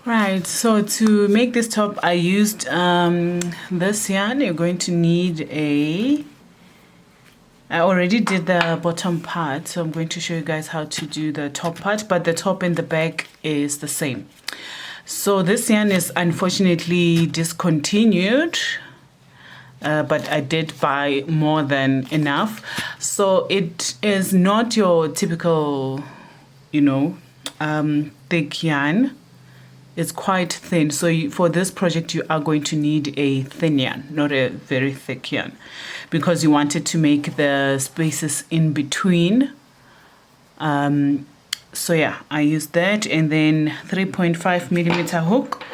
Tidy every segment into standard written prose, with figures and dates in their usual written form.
Right, so to make this top, I used this yarn. You're going to need I already did the bottom part, so I'm going to show you guys how to do the top part, but the top and the back is the same. So this yarn is unfortunately discontinued, but I did buy more than enough. So it is not your typical, thick yarn. It's quite thin. So for this project, you are going to need a thin yarn, not a very thick yarn, because you wanted to make the spaces in between. So yeah, I used that, and then 3.5 millimeter hook.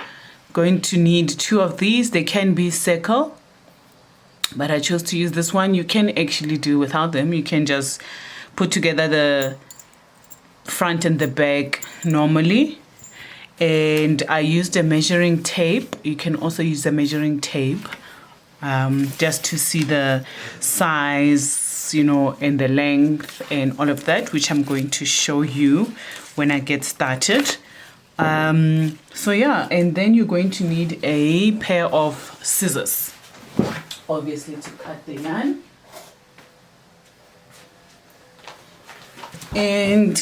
Going to need 2 of these. They can be circle, but I chose to use this one. You can actually do without them. You can just put together the front and the back normally. And I used a measuring tape. You can also use a measuring tape just to see the size, and the length and all of that, which I'm going to show you when I get started. So yeah, and then you're going to need a pair of scissors, obviously, to cut the yarn. And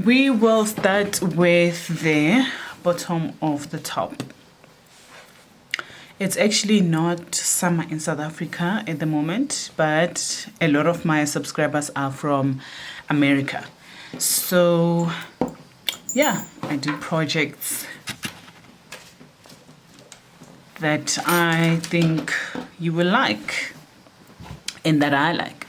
we will start with the bottom of the top. It's actually not summer in South Africa at the moment, but a lot of my subscribers are from America. So yeah, I do projects that I think you will like and that I like.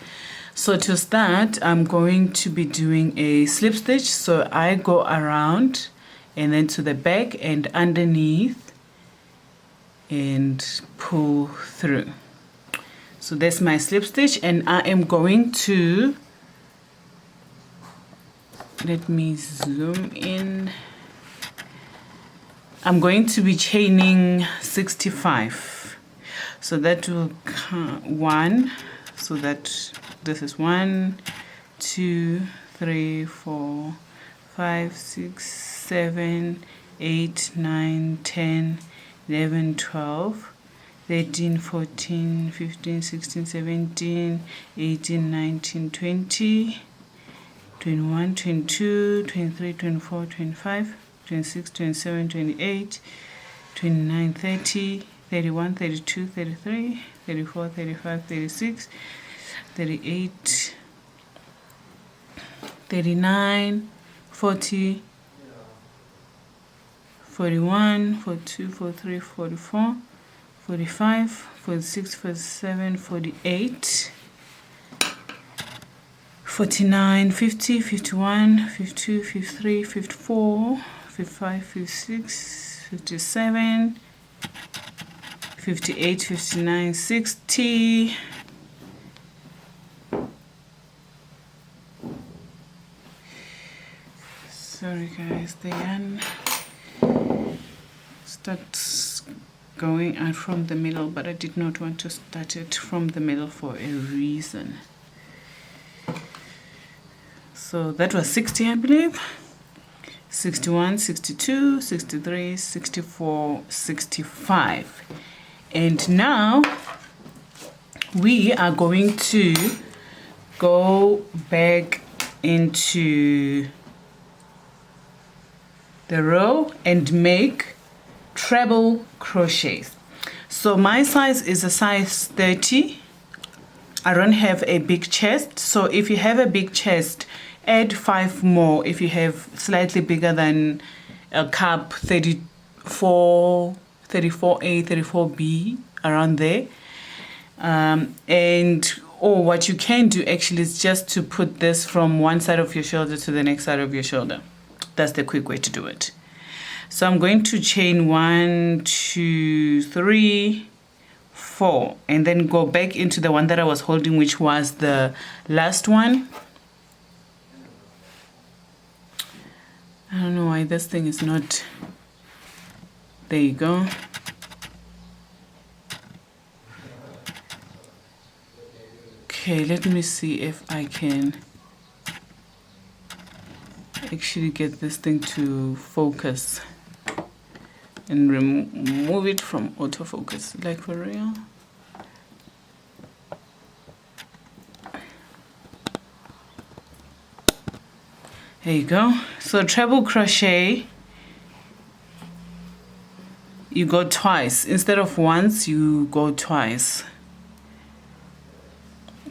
So to start, I'm going to be doing a slip stitch. So I go around and then to the back and underneath and pull through. So that's my slip stitch, and I am going to, let me zoom in. I'm going to be chaining 65. So that will count 1. So that this is 1, 2, 3, 4, 5, 6, 7, 8, 9, 10, 11, 12, 13, 14, 15, 16, 17, 18, 19, 20, 21, 22, 23, 24, 25, 26, 27, 28, 29, 30, 31, 32, 33, 34, 35, 36, 38, 39, 40, 41, 42, 43, 44, 45, 46, 47, 48, 49, 50, 51, 52, 53, 54, 55, 56, 57, 58, 59, 60, sorry guys, the yarn starts going out from the middle, but I did not want to start it from the middle for a reason. So that was 60, I believe. 61, 62, 63, 64, 65. And now we are going to go back into the row and make treble crochets. So my size is a size 30. I don't have a big chest, so if you have a big chest, add 5 more. If you have slightly bigger than a cup, 34, 34A, 34B, around there. Or what you can do actually is just to put this from one side of your shoulder to the next side of your shoulder. That's the quick way to do it. So I'm going to chain 1, 2, 3, 4, and then go back into the one that I was holding, which was the last one. I don't know why this thing is not, there you go. Okay, let me see if I can actually get this thing to focus. and remove it from autofocus, like for real. There you go. So treble crochet, you go twice. Instead of once, you go twice.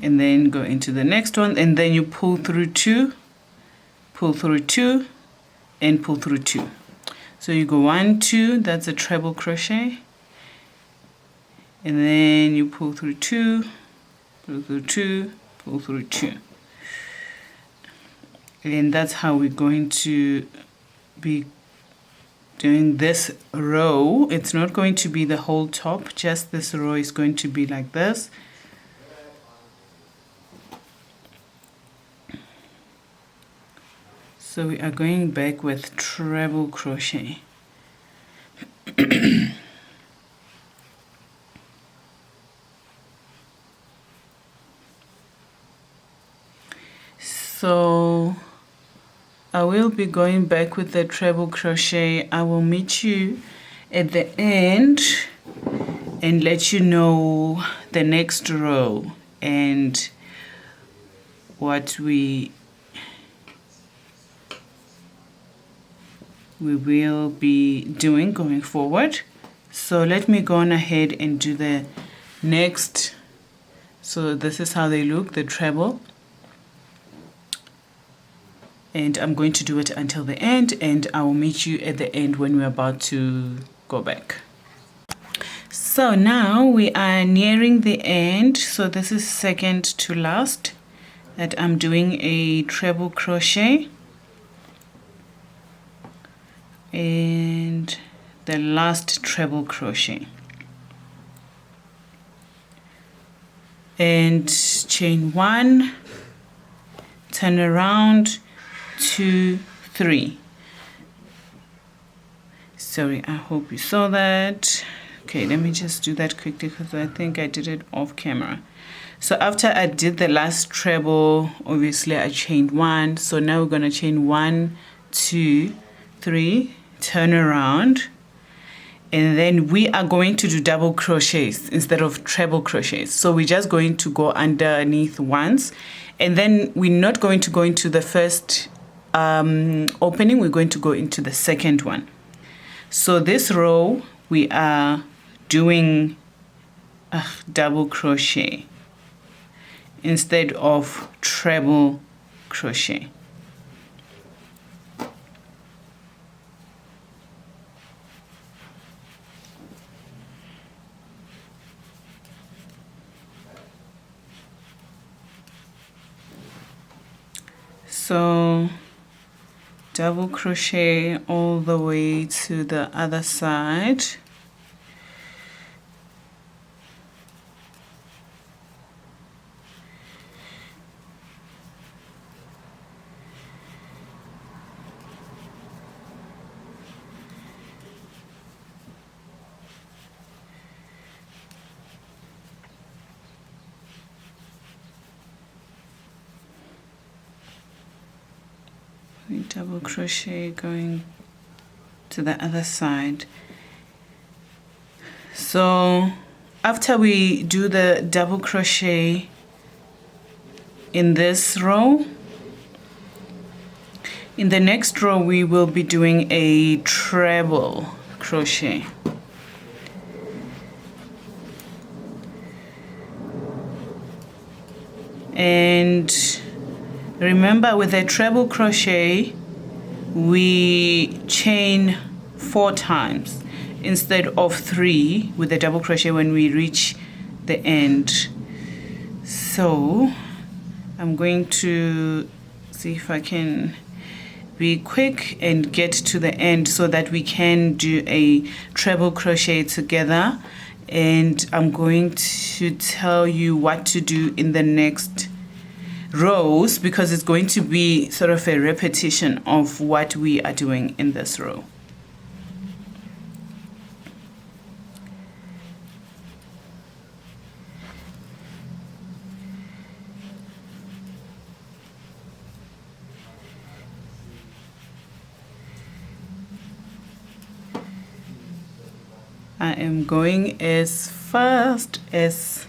And then go into the next one, and then you pull through 2, pull through 2, and pull through 2. So you go 1, 2, that's a treble crochet. And then you pull through 2, pull through 2, pull through 2. And that's how we're going to be doing this row. It's not going to be the whole top, just this row is going to be like this. So we are going back with treble crochet. So I will be going back with the treble crochet. I will meet you at the end and let you know the next row and what we will be doing going forward. So let me go on ahead and do the next. So this is how they look, the treble. And I'm going to do it until the end, and I will meet you at the end when we're about to go back. So now we are nearing the end. So this is second to last that I'm doing a treble crochet. And the last treble crochet. And chain 1, turn around, 2, 3. Sorry, I hope you saw that. Okay, let me just do that quickly because I think I did it off camera. So after I did the last treble, obviously I chained 1. So now we're going to chain 1, 2, 3, turn around, and then we are going to do double crochets instead of treble crochets. So we're just going to go underneath once, and then we're not going to go into the first opening, we're going to go into the second one. So this row we are doing a double crochet instead of treble crochet. So double crochet all the way to the other side. Double crochet going to the other side. So after we do the double crochet in this row, in the next row we will be doing a treble crochet. And remember, with a treble crochet we chain 4 times instead of 3 with a double crochet when we reach the end. So I'm going to see if I can be quick and get to the end so that we can do a treble crochet together, and I'm going to tell you what to do in the next rows because it's going to be sort of a repetition of what we are doing in this row. I am going as fast as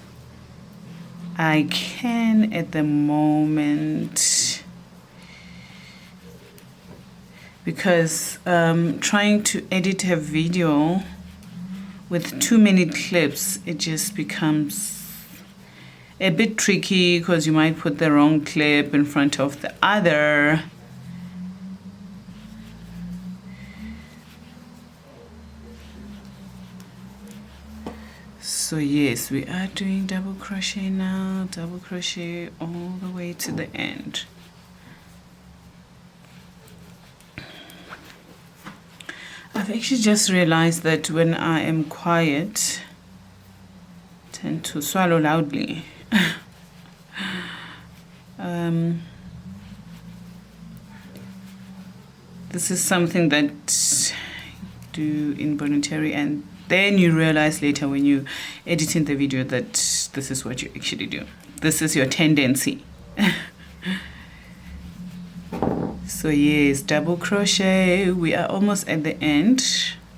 I can at the moment, because trying to edit a video with too many clips, it just becomes a bit tricky, because you might put the wrong clip in front of the other. So yes, we are doing double crochet now, double crochet all the way to the end. I've actually just realized that when I am quiet, I tend to swallow loudly. This is something that you do involuntarily, and then you realize later when you editing the video that this is what you actually do. This is your tendency. So yes, double crochet. We are almost at the end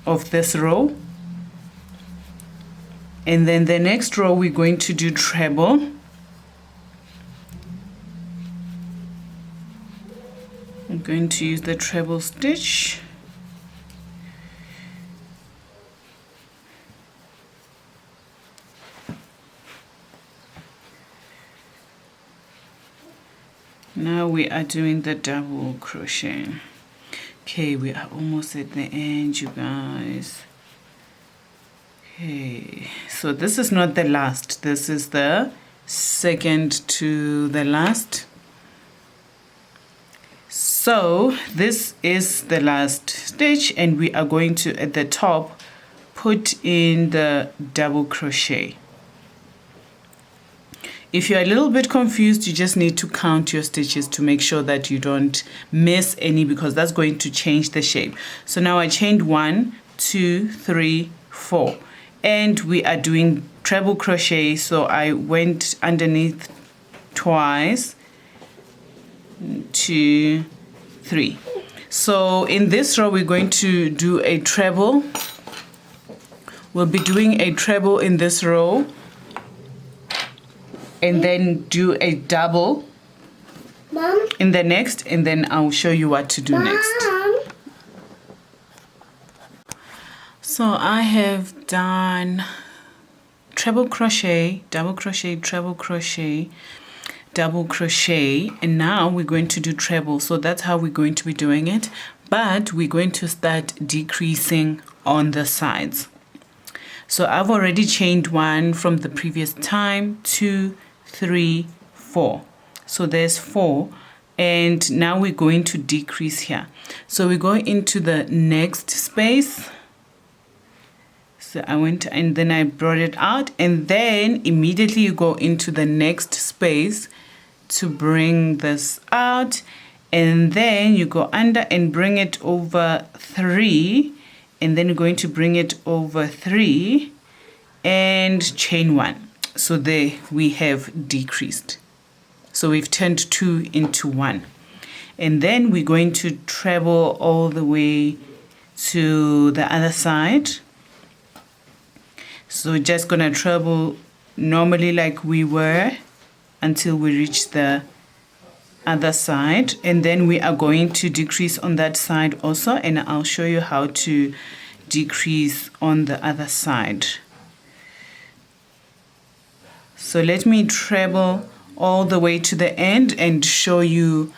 of this row. And then the next row we're going to do treble. I'm going to use the treble stitch. Now we are doing the double crochet. Okay, we are almost at the end, you guys. Okay, so this is not the last, this is the second to the last. So this is the last stitch, and we are going to, at the top, put in the double crochet. If you're a little bit confused, you just need to count your stitches to make sure that you don't miss any, because that's going to change the shape. So now I chained 1, 2, 3, 4, and we are doing treble crochet. So I went underneath twice, 2, 3. So in this row we're going to do a treble. We'll be doing a treble in this row, and then do a double, Mom, in the next, and then I'll show you what to do, Mom, next. So I have done treble crochet, double crochet, treble crochet, double crochet, and now we're going to do treble. So that's how we're going to be doing it, but we're going to start decreasing on the sides. So I've already chained 1 from the previous time, 2, 3, 4. So there's 4, and now we're going to decrease here. So we go into the next space. So I went and then I brought it out, and then immediately you go into the next space to bring this out, and then you go under and bring it over 3, and then you're going to bring it over 3 and chain 1. So there we have decreased. So we've turned 2 into 1. And then we're going to treble all the way to the other side. So just gonna treble normally like we were until we reach the other side, and then we are going to decrease on that side also, and I'll show you how to decrease on the other side. So let me treble all the way to the end and show you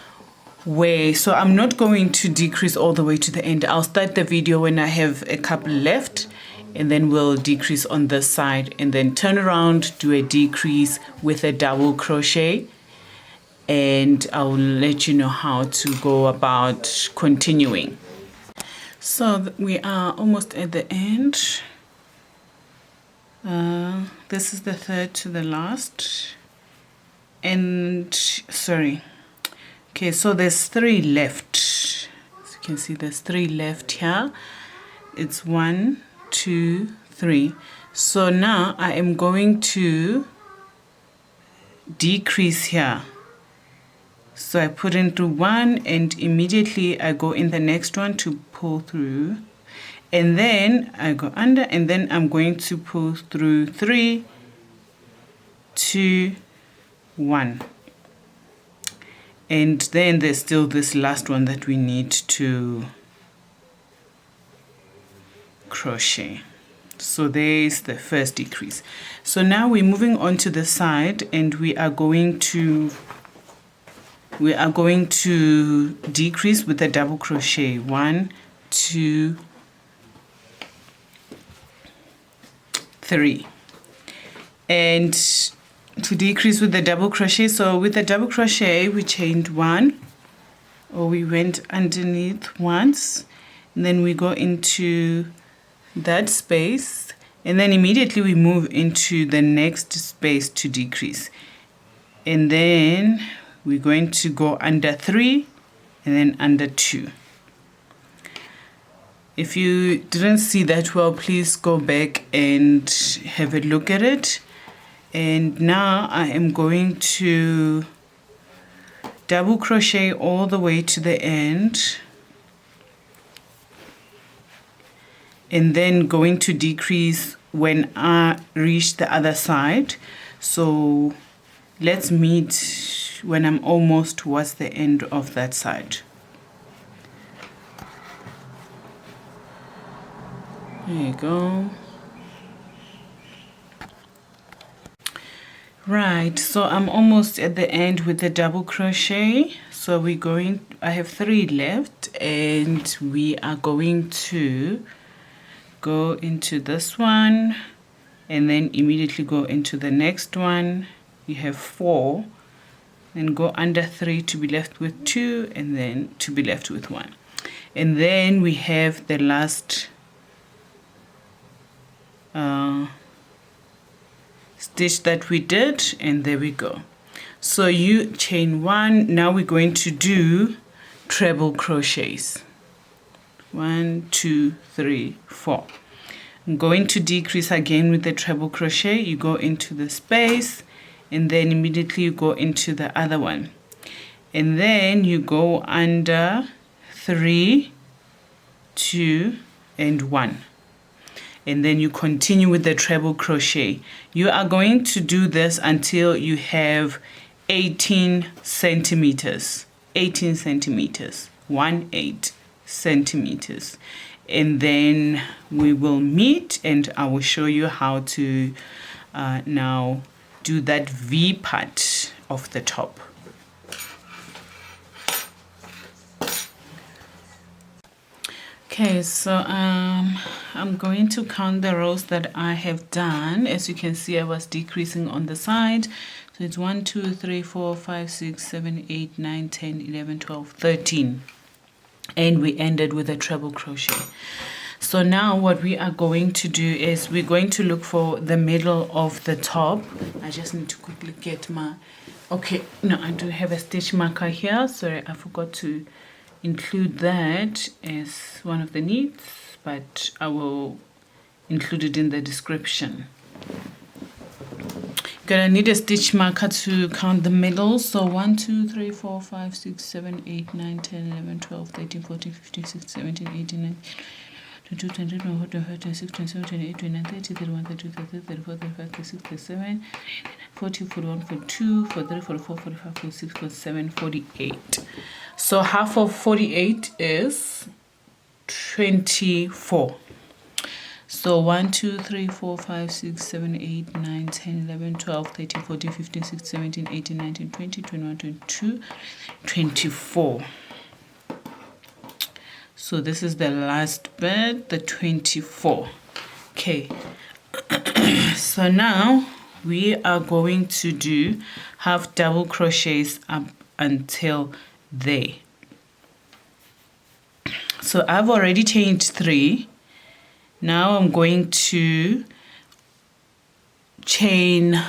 where. So I'm not going to decrease all the way to the end. I'll start the video when I have a couple left, and then we'll decrease on this side, and then turn around, do a decrease with a double crochet, and I'll let you know how to go about continuing. So we are almost at the end. This is the third to the last, and sorry, okay, so there's 3 left. As you can see, there's 3 left here. It's 1, 2, 3. So now I am going to decrease here. So I put in through 1, and immediately I go in the next one to pull through, and then I go under, and then I'm going to pull through 3, 2, 1, and then there's still this last one that we need to crochet. So there's the first decrease. So now we're moving on to the side, and we are going to decrease with a double crochet. 1, 2, 3, and to decrease with the double crochet. So with the double crochet, we chained 1, or we went underneath once, and then we go into that space, and then immediately we move into the next space to decrease, and then we're going to go under 3 and then under 2. If you didn't see that well, please go back and have a look at it. And now I am going to double crochet all the way to the end, and then going to decrease when I reach the other side. So let's meet when I'm almost towards the end of that side. There you go. Right, so I'm almost at the end with the double crochet. So I have 3 left, and we are going to go into this one, and then immediately go into the next one. You have 4, then go under 3 to be left with 2, and then to be left with 1. And then we have the last stitch that we did, and there we go. So you chain 1. Now we're going to do treble crochets. 1, 2, 3, 4. I'm going to decrease again with the treble crochet. You go into the space, and then immediately you go into the other one, and then you go under 3, 2, and 1, and then you continue with the treble crochet. You are going to do this until you have 18 centimeters. 18 centimeters. 18 centimeters. And then we will meet, and I will show you how to now do that V part of the top. Okay, so I'm going to count the rows that I have done. As you can see, I was decreasing on the side. So it's 1, 2, 3, 4, 5, 6, 7, 8, 9, 10, 11, 12, 13. And we ended with a treble crochet. So now what we are going to do is we're going to look for the middle of the top. I just need to quickly get my... Okay, no, I do have a stitch marker here. Sorry, I forgot to include that as one of the needs, but I will include it in the description. Gonna need a stitch marker to count the middle. So 1, 2, 3, 4, 5, 6, 7, 8, 9, 10, 11, 12, 13, 14, 15, 16, 17, 18, 19, 22, 23, 24, 25, 26, 27, 28, 29, 30, 31, 32, 33, 34, 35, 36, 37, 40, 41, 42, 43, 44, 45, 46, 47, 48. So half of 48 is 24. So 1, 2, 3, 4, 5, 6, 7, 8, 9, 10, 11, 12, 13, 14, 15, 16, 17, 18, 19, 20, 21, 22, 24. So this is the last bit, the 24. Okay. So now we are going to do half double crochets up until there. So I've already chained 3. Now I'm going to chain,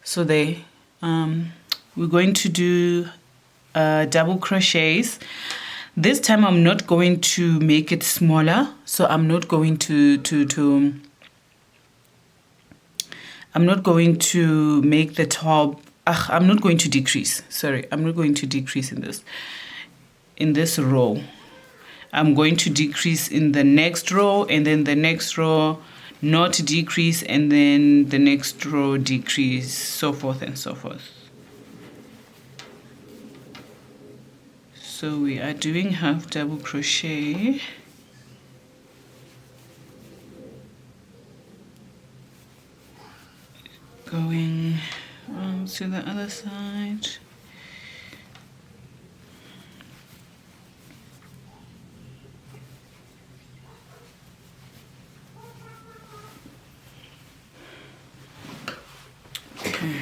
so we're going to do double crochets. This time I'm not going to make it smaller, so I'm not going to make the top, I'm not going to decrease. Sorry, I'm not going to decrease in this row. I'm going to decrease in the next row, and then the next row not decrease, and then the next row decrease, so forth and so forth. So we are doing half double crochet, going on to the other side. Okay.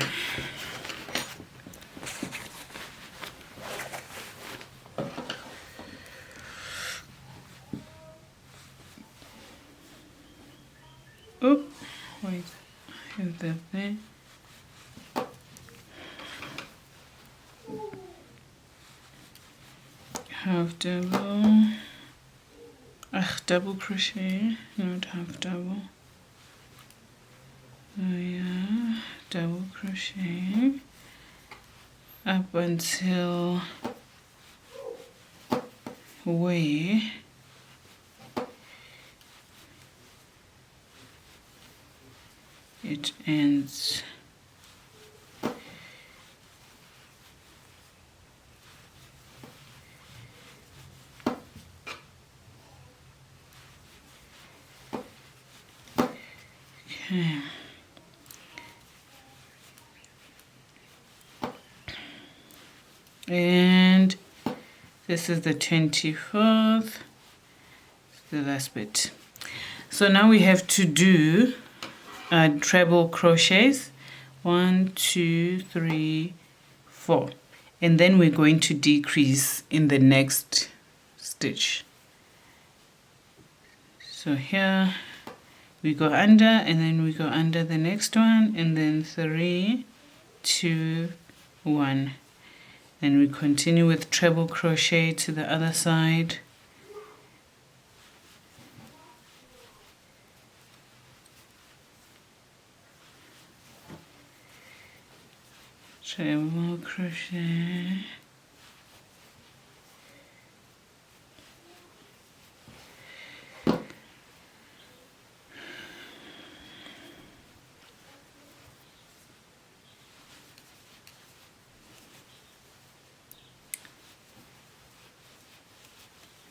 Oh, wait, is that there? Half double, double crochet, not half double. Oh yeah, double crochet up until where it ends. Okay. And this is the 24th, the last bit. So now we have to do treble crochets, 1 2 3 4, and then we're going to decrease in the next stitch. So here we go under, and then we go under the next one, and then 3 2 1, and we continue with treble crochet to the other side. Treble crochet,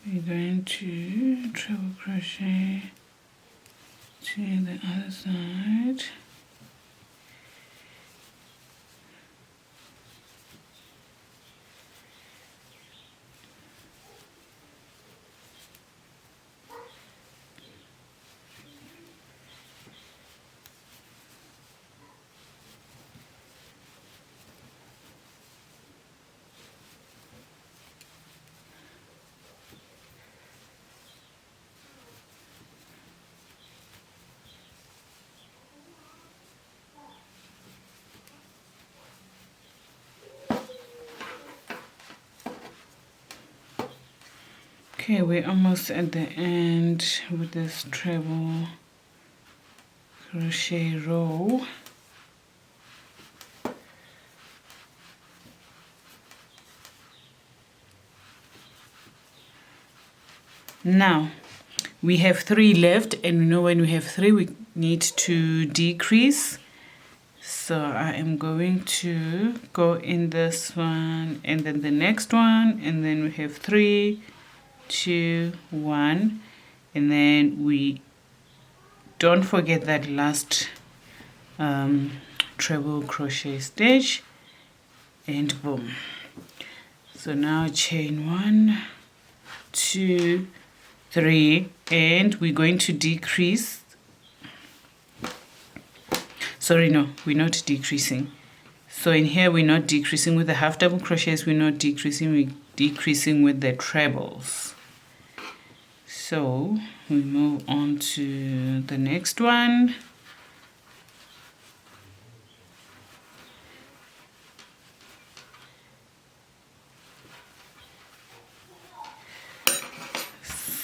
we're going to treble crochet to the other side. Okay, we're almost at the end with this treble crochet row. Now we have 3 left, and we know when we have 3 we need to decrease. So I am going to go in this one, and then the next one, and then we have 3 2 1, and then we don't forget that last treble crochet stitch, and boom. So now chain 1 2 3, and we're going to decrease. Sorry, no, we're not decreasing. So in here we're not decreasing with the half double crochets, we're not decreasing, we're decreasing with the trebles. So we move on to the next one.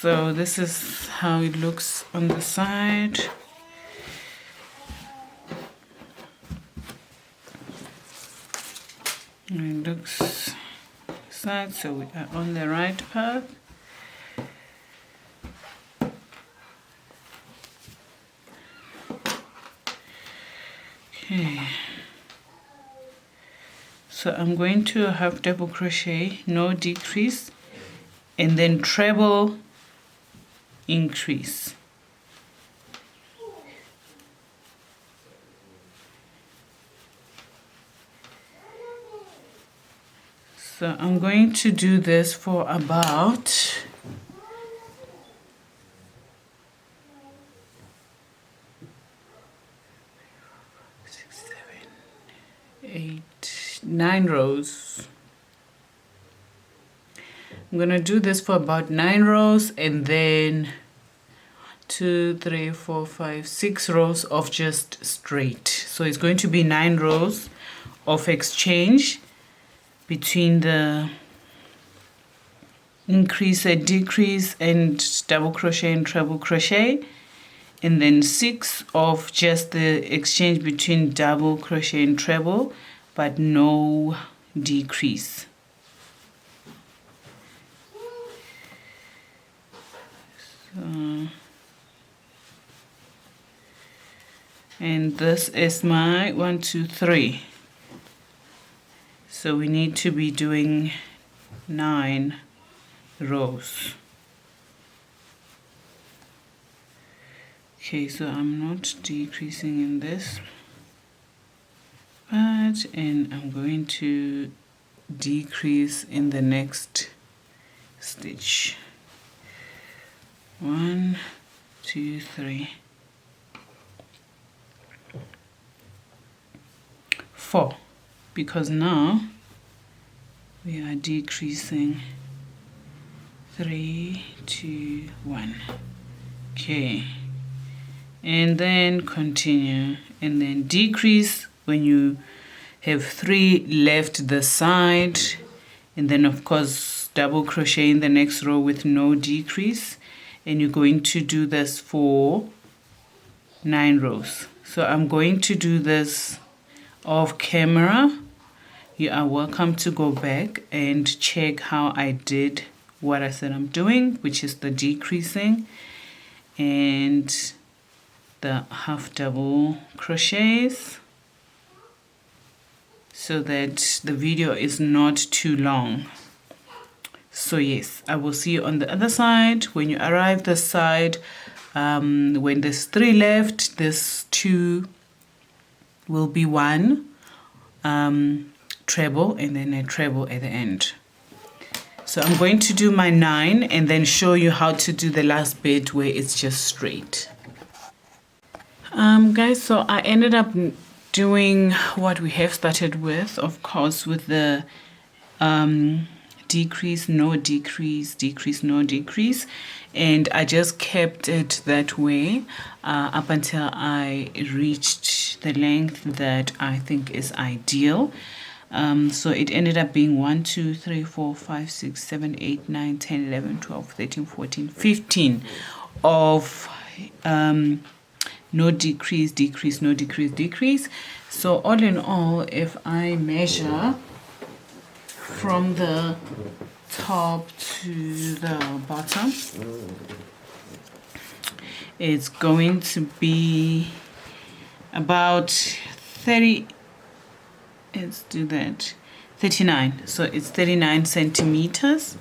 So this is how it looks on the side. It looks side, so we are on the right path. Okay, so I'm going to half double crochet, no decrease, and then treble increase. So I'm going to do this for about 9 rows. I'm gonna do this for about 9 rows, and then 2, 3, 4, 5, 6 rows of just straight. So it's going to be 9 rows of exchange between the increase and decrease and double crochet and treble crochet, and then 6 of just the exchange between double crochet and treble, but no decrease. And this is my 1, 2, 3. So we need to be doing 9 rows. Okay, so I'm not decreasing in this part, and I'm going to decrease in the next stitch. 1, 2, 3, 4, because now we are decreasing. 3, 2, 1. Okay, and then continue, and then decrease when you have 3 left this side, and then of course double crochet in the next row with no decrease, and you're going to do this for 9 rows. So I'm going to do this off camera. You are welcome to go back and check how I did what I said I'm doing, which is the decreasing and the half double crochets, so that the video is not too long. So yes, I will see you on the other side. When you arrive this side, when there's 3 left, this 2 will be 1 treble, and then a treble at the end. So I'm going to do my 9 and then show you how to do the last bit where it's just straight. Guys, so I ended up doing what we have started with, of course, with the decrease, no decrease, decrease, no decrease, and I just kept it that way up until I reached the length that I think is ideal. So it ended up being 1, 2, 3, 4, 5, 6, 7, 8, 9, 10, 11, 12, 13, 14, 15 of no decrease, decrease, no decrease, decrease. So all in all, if I measure from the top to the bottom, it's going to be about 30. Let's do that. 39. So it's 39 centimeters,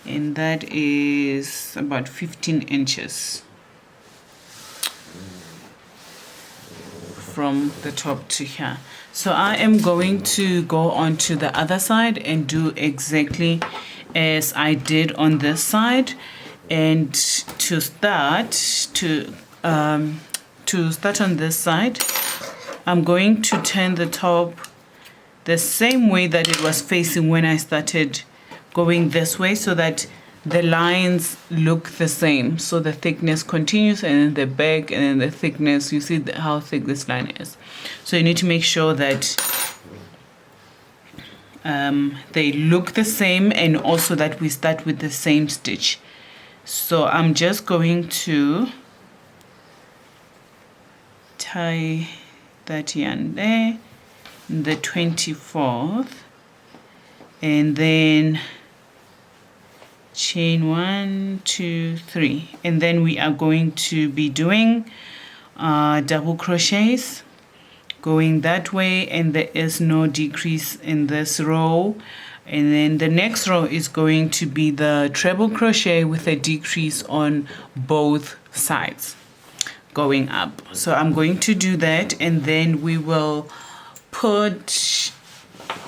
and that is about 15 inches from the top to here. So I am going to go on to the other side and do exactly as I did on this side. And to start on this side, I'm going to turn the top the same way that it was facing when I started going this way, so that the lines look the same. So the thickness continues, and then the back, and then the thickness, you see how thick this line is. So you need to make sure that they look the same, and also that we start with the same stitch. So I'm just going to tie that yarn there, the 24th, and then chain 1, 2, 3, and then we are going to be doing double crochets going that way, and there is no decrease in this row. And then the next row is going to be the treble crochet with a decrease on both sides going up. So I'm going to do that, and then we will put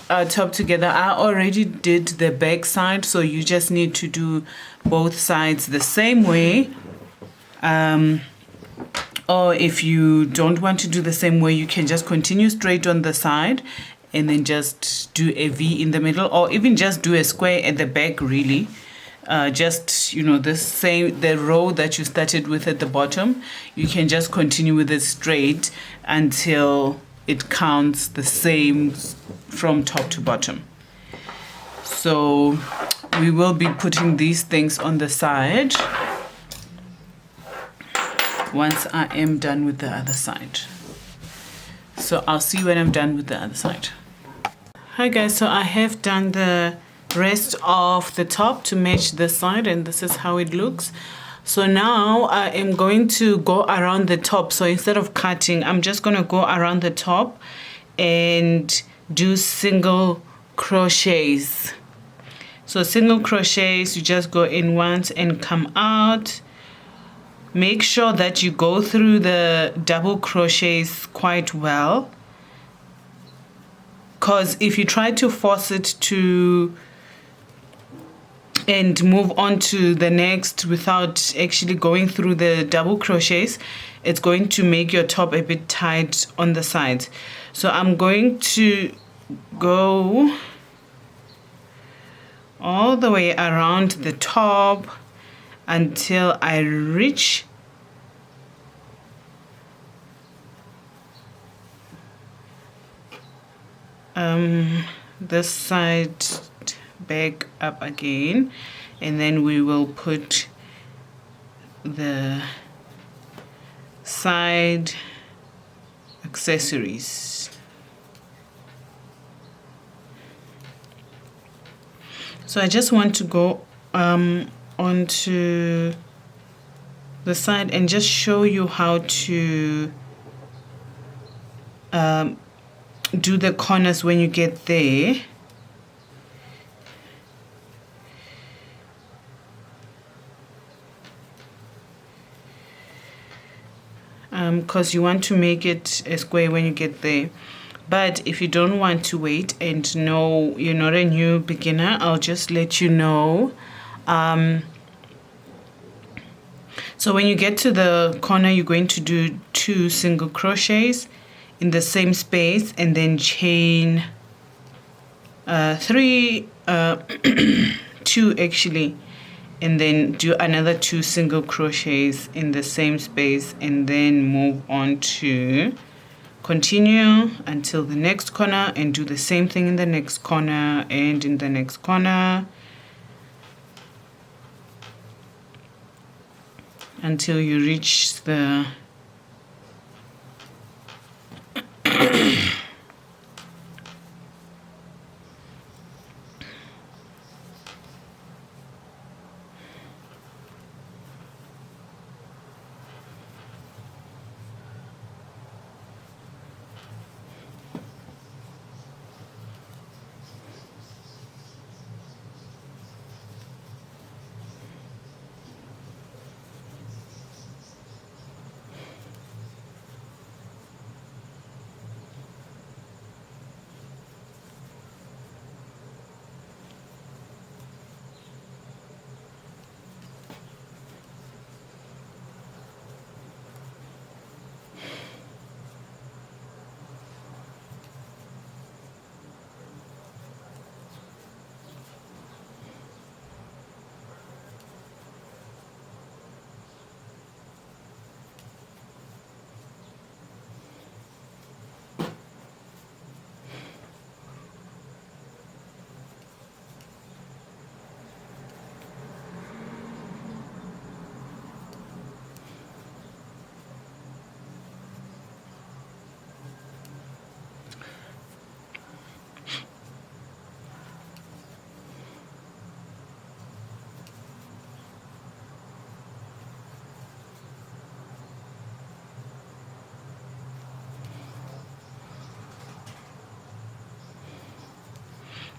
our top together. I already did the back side, so you just need to do both sides the same way. Or if you don't want to do the same way, you can just continue straight on the side and then just do a V in the middle, or even just do a square at the back, really. Just, you know, the row that you started with at the bottom, you can just continue with it straight until it counts the same from top to bottom. So we will be putting these things on the side once I am done with the other side. So I'll see you when I'm done with the other side. Hi guys, so I have done the rest of the top to match this side, and this is how it looks. So now I am going to go around the top. So instead of cutting, I'm just going to go around the top and do single crochets. So single crochets, you just go in once and come out. Make sure that you go through the double crochets quite well, because if you try to force it to and move on to the next without actually going through the double crochets, it's going to make your top a bit tight on the sides. So I'm going to go all the way around the top until I reach this side back up again, and then we will put the side accessories. So I just want to go onto the side and just show you how to do the corners when you get there. Because you want to make it a square when you get there. But if you don't want to wait and know you're not a new beginner, I'll just let you know. So when you get to the corner, you're going to do 2 single crochets in the same space, and then chain 2 actually, and then do another 2 single crochets in the same space, and then move on to continue until the next corner and do the same thing in the next corner and in the next corner until you reach the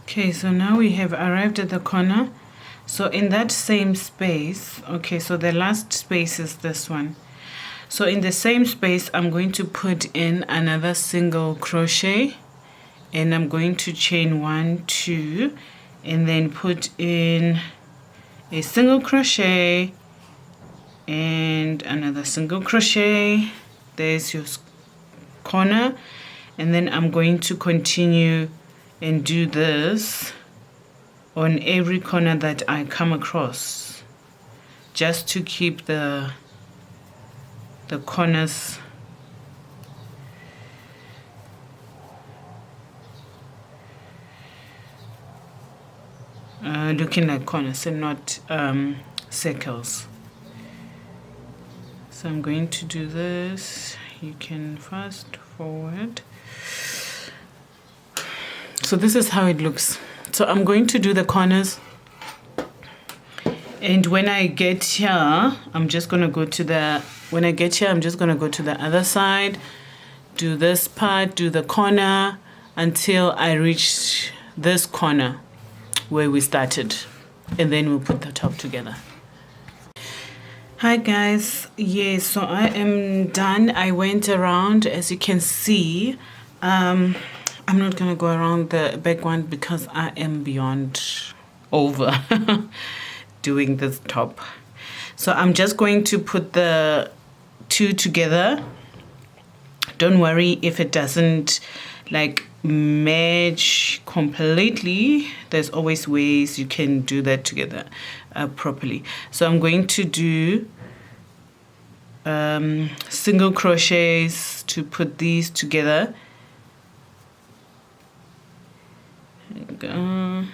Okay, so now we have arrived at the corner. So in that same space, okay, so the last space is this one. So in the same space, I'm going to put in another single crochet, and I'm going to chain 1, 2, and then put in a single crochet and another single crochet. There's your corner, and then I'm going to continue and do this on every corner that I come across, just to keep the corners looking like corners and not circles. So I'm going to do this. You can fast forward. So this is how it looks. So I'm going to do the corners, and when I get here, I'm just going to go to the other side, do this part, do the corner until I reach this corner where we started, and then we'll put the top together. Hi guys, yes, so I am done. I went around, as you can see. I'm not gonna go around the back one because I am beyond over doing this top. So I'm just going to put the two together. Don't worry if it doesn't like match completely. There's always ways you can do that together properly. So I'm going to do single crochets to put these together. There you go.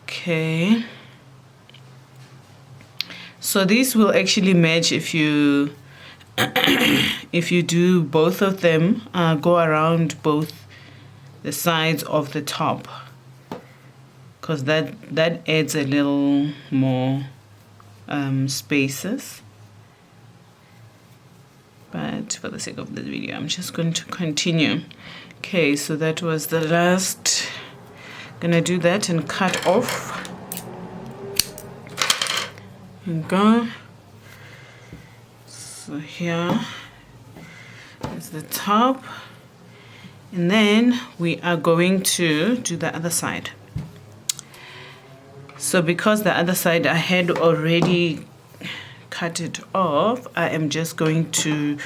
Okay, so these will actually match if you if you do both of them, go around both the sides of the top, because that adds a little more spaces. But for the sake of this video, I'm just going to continue. Okay, so that was the last. Gonna do that and cut off. There you go. So here is the top, and then we are going to do the other side. So because the other side I had already cut it off, I am just going to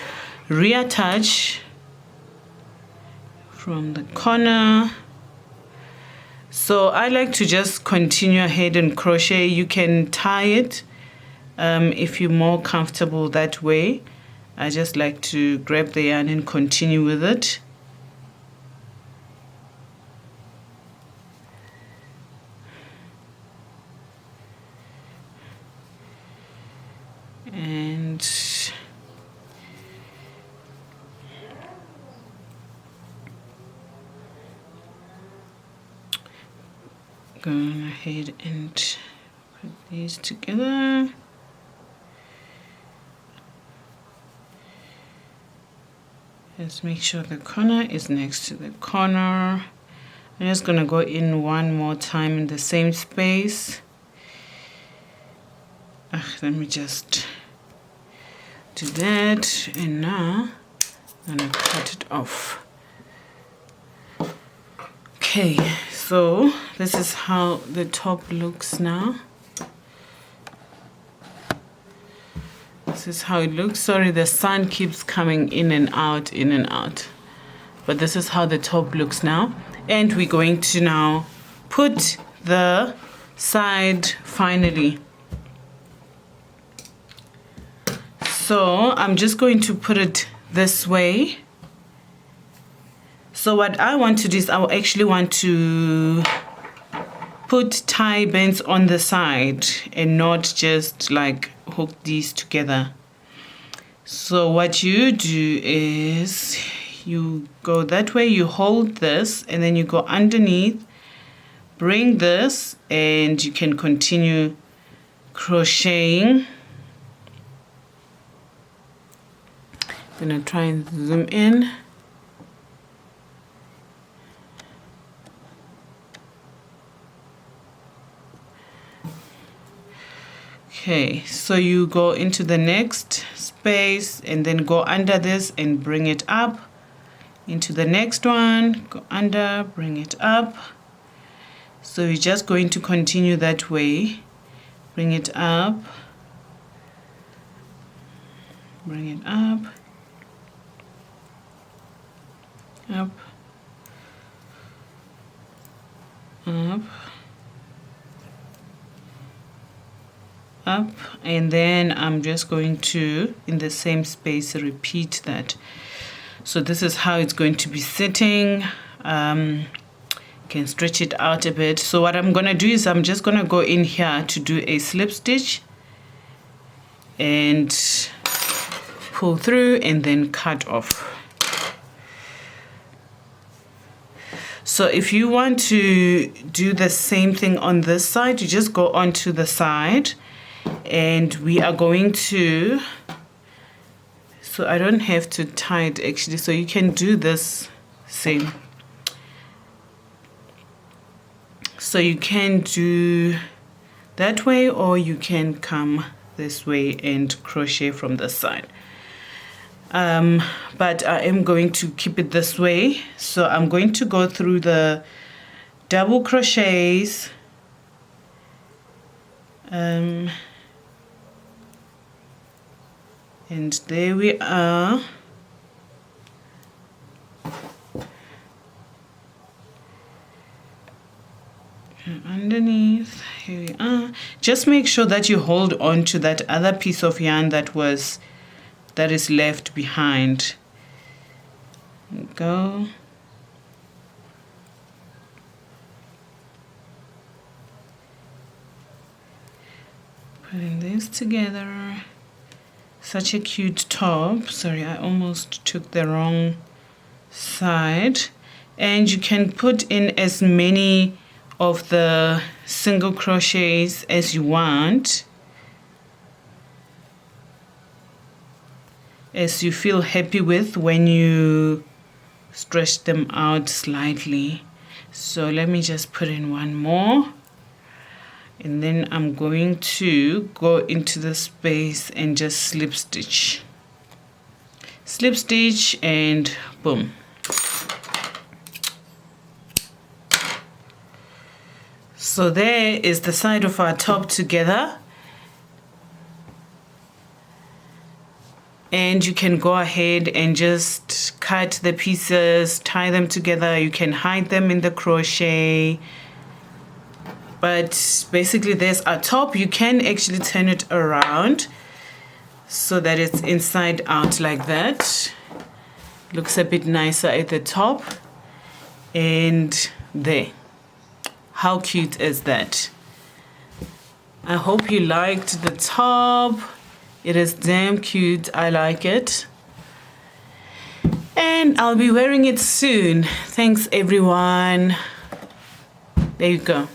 reattach from the corner. So I like to just continue ahead and crochet. You can tie it if you're more comfortable that way. I just like to grab the yarn and continue with it. And going ahead and put these together. Let's make sure the corner is next to the corner. I'm just gonna go in one more time in the same space. Let me just do that, and now I'm gonna cut it off. Okay, so this is how the top looks now. This is how it looks. Sorry, the sun keeps coming in and out, in and out. But this is how the top looks now. And we're going to now put the side finally. So I'm just going to put it this way. So what I want to do is I actually want to put tie bands on the side and not just like hook these together. So what you do is you go that way, you hold this, and then you go underneath, bring this, and you can continue crocheting gonna try and zoom in. Okay, so you go into the next space and then go under this and bring it up into the next one, go under, bring it up. So you're just going to continue that way. Bring it up, bring it up, up, up, up, and then I'm just going to, in the same space, repeat that. So this is how it's going to be sitting. Can stretch it out a bit. So what I'm gonna do is I'm just gonna go in here to do a slip stitch and pull through and then cut off. So if you want to do the same thing on this side, you just go onto the side, and we are going to, so I don't have to tie it actually, so you can do this same. So you can do that way, or you can come this way and crochet from the side. But I am going to keep it this way. So I'm going to go through the double crochets. And there we are. Underneath, here we are. Just make sure that you hold on to that other piece of yarn that is left behind. Go. Putting this together. Such a cute top. Sorry, I almost took the wrong side. And you can put in as many of the single crochets as you want, as you feel happy with when you stretch them out slightly. So let me just put in one more, and then I'm going to go into the space and just slip stitch, and boom. So there is the side of our top together, and you can go ahead and just cut the pieces, tie them together. You can hide them in the crochet, but basically there's our top. You can actually turn it around so that it's inside out like that. Looks a bit nicer at the top, and there. How cute is that? I hope you liked the top. It is damn cute. I like it. And I'll be wearing it soon. Thanks, everyone. There you go.